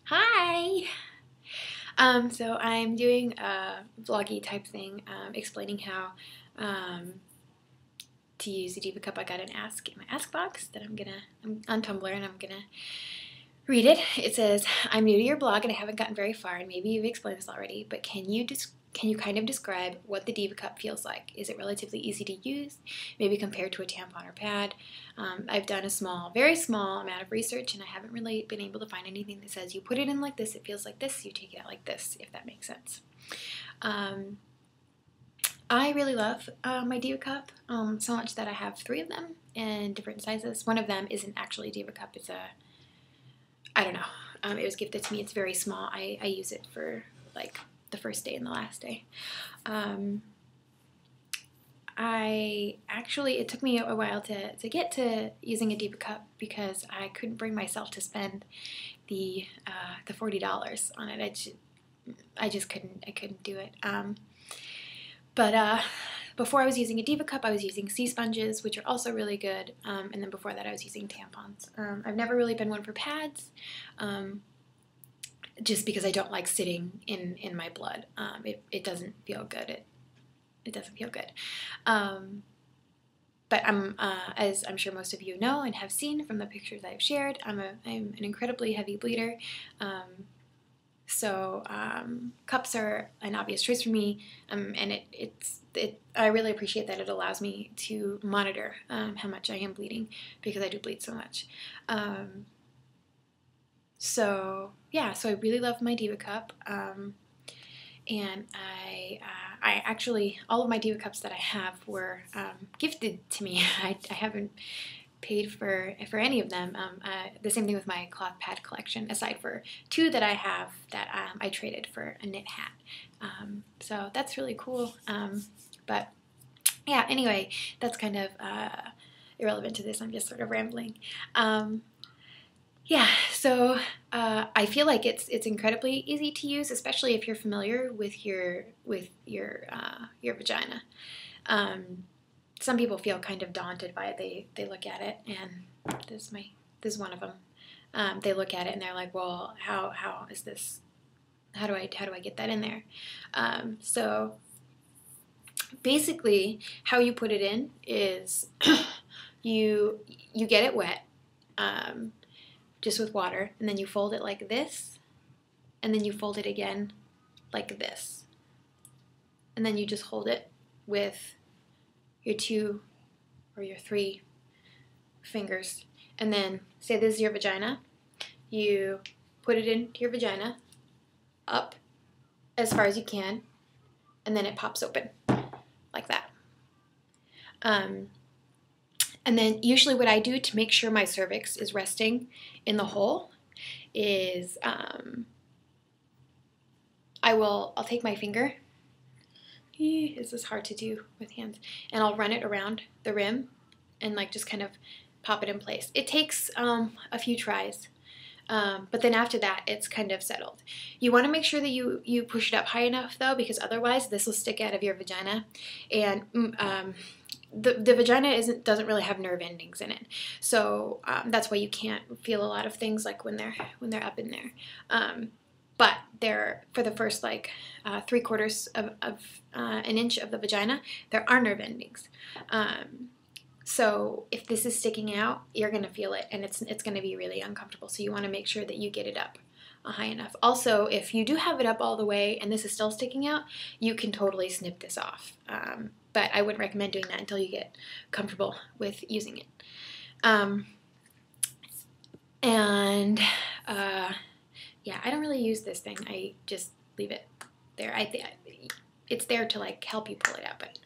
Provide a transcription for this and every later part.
Hi! So I'm doing a vloggy type thing, explaining how to use the Diva Cup. I got an ask in my ask box that I'm on Tumblr and I'm gonna read it. It says, I'm new to your blog and I haven't gotten very far, and maybe you've explained this already, but can you kind of describe what the Diva Cup feels like? Is it relatively easy to use, maybe compared to a tampon or pad? I've done a very small amount of research, and I haven't really been able to find anything that says you put it in like this, it feels like this, you take it out like this, if that makes sense. I really love my Diva Cup so much that I have 3 of them in different sizes. One of them isn't actually a Diva Cup, it's I don't know, it was gifted to me. It's very small. I use it for like the first day and the last day. It took me a while to get to using a Diva Cup because I couldn't bring myself to spend the $40 on it. I just couldn't do it. But before I was using a Diva Cup, I was using sea sponges, which are also really good, and then before that I was using tampons. I've never really been one for pads, just because I don't like sitting in my blood. It doesn't feel good. It doesn't feel good. But as I'm sure most of you know and have seen from the pictures I've shared, I'm an incredibly heavy bleeder. So cups are an obvious choice for me, and I really appreciate that it allows me to monitor how much I am bleeding, because I do bleed so much. So I really love my Diva Cup, and I actually, all of my Diva Cups that I have were gifted to me. I haven't paid for any of them. The same thing with my cloth pad collection, aside for 2 that I have that I traded for a knit hat. So that's really cool. But yeah, anyway, that's kind of irrelevant to this. I'm just sort of rambling. Yeah, so I feel like it's incredibly easy to use, especially if you're familiar with your vagina. Some people feel kind of daunted by it. They look at it, and this is one of them. They look at it and they're like, well, how is this? How do I get that in there? So basically, how you put it in is you get it wet. Just with water, and then you fold it like this, and then you fold it again like this, and then you just hold it with your 2 or your 3 fingers, and then say this is your vagina. You put it into your vagina up as far as you can, and then it pops open like that. And then usually what I do to make sure my cervix is resting in the hole is I'll take my finger. This is hard to do with hands. And I'll run it around the rim and like just kind of pop it in place. It takes a few tries. But then after that, it's kind of settled. You want to make sure that you push it up high enough, though, because otherwise this will stick out of your vagina, and the vagina doesn't really have nerve endings in it, so that's why you can't feel a lot of things like when they're up in there. But for the first like 3/4 of an inch of the vagina, there are nerve endings. So if this is sticking out, you're going to feel it, and it's going to be really uncomfortable. So you want to make sure that you get it up high enough. Also, if you do have it up all the way and this is still sticking out, you can totally snip this off. But I wouldn't recommend doing that until you get comfortable with using it. Yeah, I don't really use this thing. I just leave it there. It's there to like help you pull it out, but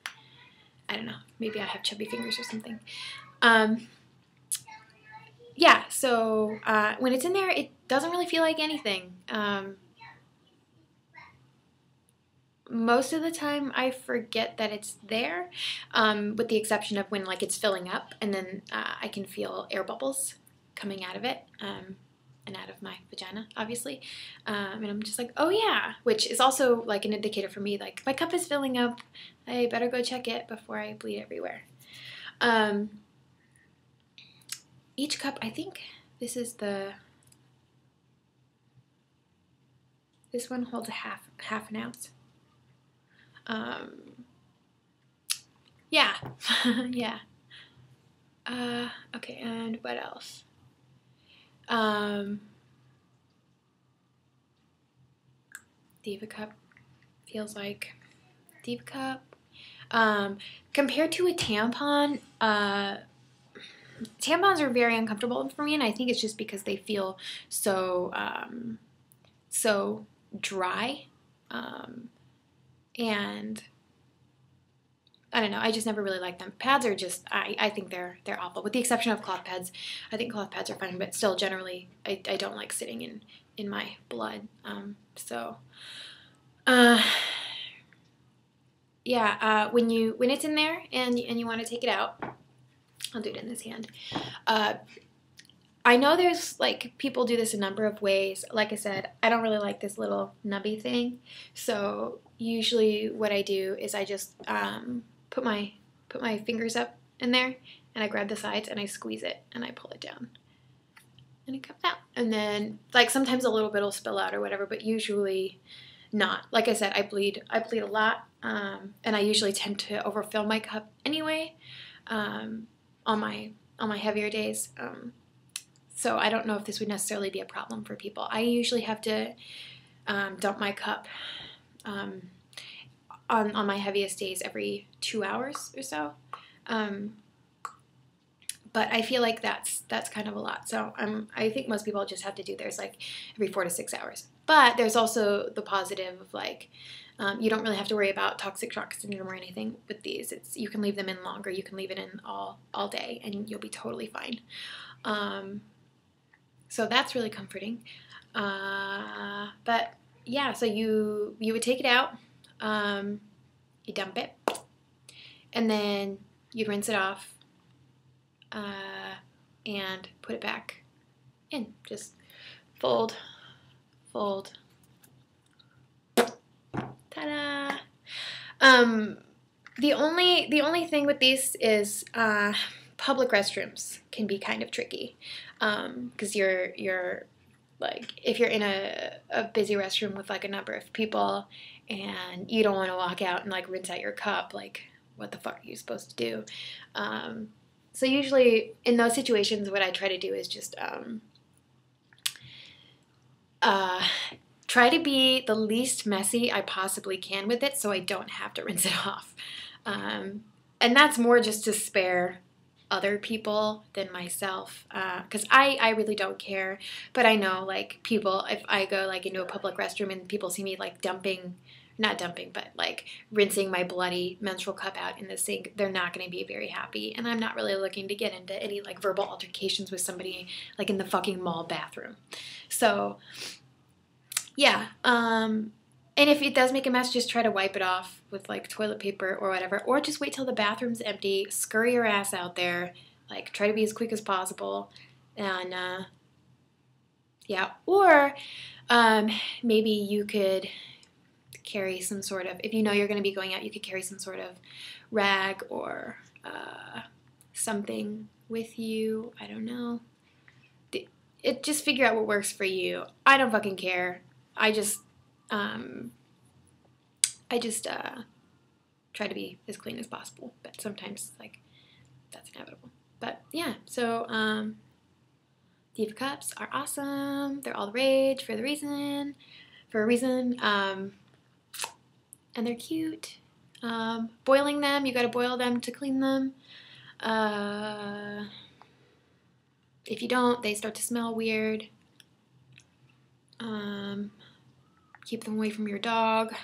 I don't know, maybe I have chubby fingers or something. Yeah, so when it's in there, it doesn't really feel like anything. Most of the time I forget that it's there, with the exception of when like it's filling up, and then I can feel air bubbles coming out of it, and out of my vagina, obviously. And I'm just like, oh yeah, which is also like an indicator for me, like my cup is filling up, I better go check it before I bleed everywhere. Each cup, I think this is the This one holds a half an ounce. Yeah, yeah. Okay, and what else? Diva Cup feels like Diva Cup. Compared to a tampon, tampons are very uncomfortable for me, and I think it's just because they feel so so dry, and I don't know. I just never really liked them. Pads are just I think they're awful, with the exception of cloth pads. I think cloth pads are fine, but still, generally, I don't like sitting in my blood. Yeah. When it's in there and you want to take it out, I'll do it in this hand. I know there's like people do this a number of ways. Like I said, I don't really like this little nubby thing, so usually what I do is I just put my fingers up in there, and I grab the sides and I squeeze it and I pull it down, and it comes out. And then like sometimes a little bit will spill out or whatever, but usually not. Like I said, I bleed a lot, and I usually tend to overfill my cup anyway on my heavier days. So I don't know if this would necessarily be a problem for people. I usually have to dump my cup on my heaviest days every 2 hours or so. But I feel like that's kind of a lot. So I think most people just have to do theirs like every 4 to 6 hours. But there's also the positive of like you don't really have to worry about toxic shock syndrome or anything with these. You can leave them in longer. You can leave it in all day, and you'll be totally fine. So that's really comforting. But yeah, so you would take it out, you dump it, and then you'd rinse it off, and put it back in. Just fold. Ta-da! The only thing with these is public restrooms can be kind of tricky, because you're like, if you're in a busy restroom with like a number of people and you don't want to walk out and like rinse out your cup, like what the fuck are you supposed to do? So usually in those situations, what I try to do is just try to be the least messy I possibly can with it, so I don't have to rinse it off. And that's more just to spare other people than myself, because I really don't care. But I know like people, if I go like into a public restroom and people see me like not dumping, but like rinsing my bloody menstrual cup out in the sink, they're not going to be very happy. And I'm not really looking to get into any like verbal altercations with somebody like in the fucking mall bathroom. So yeah, and if it does make a mess, just try to wipe it off with like toilet paper or whatever, or just wait till the bathroom's empty, scurry your ass out there, like try to be as quick as possible, and yeah, or maybe you could carry some sort of, if you know you're going to be going out, you could carry some sort of rag or something with you. I don't know. Just figure out what works for you. I don't fucking care. I just try to be as clean as possible, but sometimes like that's inevitable. But yeah, so Diva Cups are awesome. They're all the rage for a reason, and they're cute. Boiling them, you gotta boil them to clean them. If you don't, they start to smell weird. Keep them away from your dog.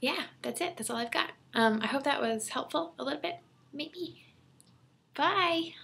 Yeah, that's it. That's all I've got. I hope that was helpful a little bit, maybe. Bye.